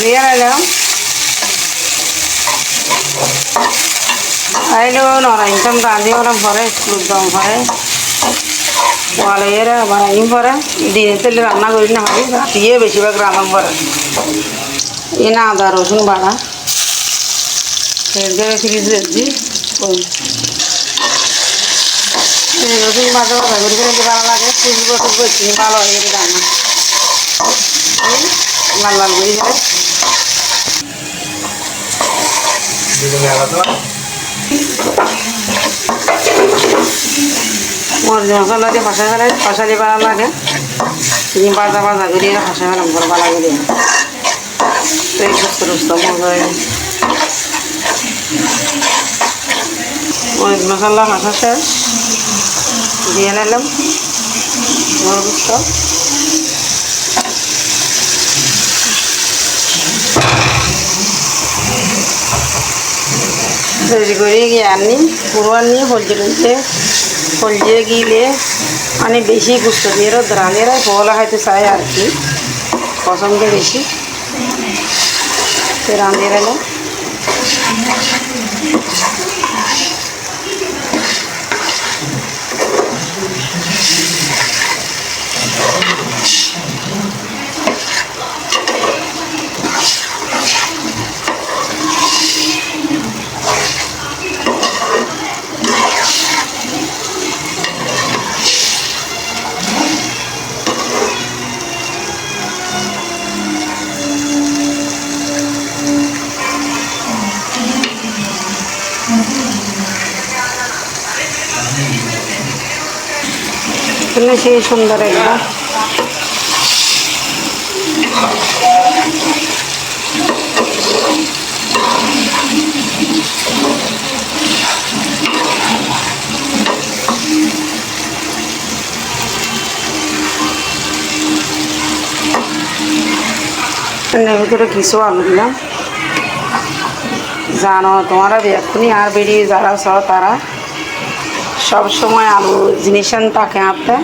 দিয়ে নিলাম আইলো নরাইতাম রাঁধি ওরা ভরে একদম ভরে ভালো এরা বানাই পরে দিনে তেলে রান্না করি না হয় রাতিয়ে বেশিরভাগ রান্না পরে এ না আদা রসুন বাড়া ফের ফ্রিজ রেখেছি রসুন বাটা বাটা করে খেতে ভালো লাগে ফুলবো টুকবো চিনি ভালো হয়ে গেলে রান্না লাল লাল করে গেলে মরিচ মশলা দিয়ে ফাঁসা ফেলে ফাঁসা দিয়ে ভালো লাগে চিনি বাজা বাজা করিয়ে ফাঁসা ফেলাম করে ভালো করে তো এই সুস্থ সুস্থ মরিচ মশলা ফাঁসা শেষ দিয়ে নিলাম মরিচ তৈরি করে গিয়ে আনি পুরো নিয়ে ফলজিয়ে গিলে মানে বেশি গুস্ত দিয়ে রাঁধেরা পোলা হয়তো চায় আর কি পছন্দ বেশি রাঁধে গেলে সেই সুন্দর একদম ভিতরে কিছু আলু দিলাম জানো তোমরা এক্ষুনি আর বেরিয়ে যারা সহ তারা সব সময় আলু জিনিস তাকে আনতে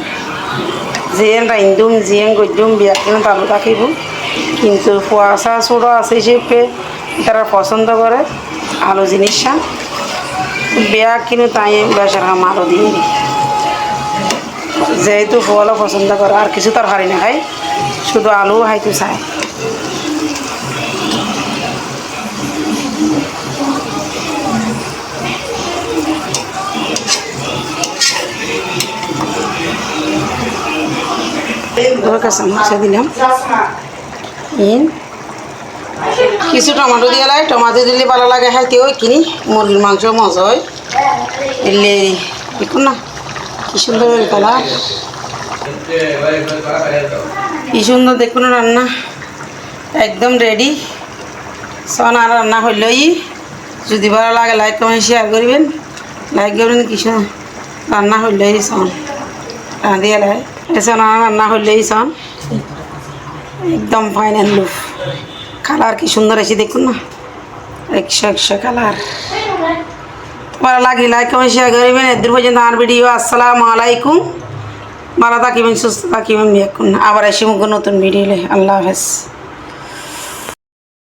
জিয়েন রাইন্দুম জিয়েন গদ্যুম বিয়াকিন আলু থাকিব কিন্তু কুয়াশা ছোটো আছে হিসেবে তারা পছন্দ করে আলু জিনিসটা বেয়া কিন্তু তাই বেসার খাম আলু দিয়ে যেহেতু ফলও পছন্দ করে আর কিছু তরকারি না খায় শুধু আলু খাইতে চায় চামচা দিলাম কিছু টমাটো দিয়ে লাই টমাটো দিলে ভালো লাগে খাইতে ওই কিনি মুরগির মাংস মজা হয় এলে দেখুন না কি সুন্দর কালার কি সুন্দর দেখুন রান্না একদম রেডি সন আর রান্না হইলই যদি ভালো লাগে লাইক কমেন্ট শেয়ার করবেন লাইক করবেন কিছু রান্না হইলই সন রাঁধিয়ে লাই এসন রান্না হইলেই সন একদম ফাইনাল লুক কালার কি সুন্দর আছে দেখুন না 100 কালার ভালো লাগে লাইক কমেন্ট শেয়ার করবেন এদের পর্যন্ত আমার ভিডিও আসসালামু আলাইকুম ভালো থাকিবেন সুস্থ থাকিবেন আবার আসি মুখ নতুন ভিডিও আল্লাহ হাফেজ।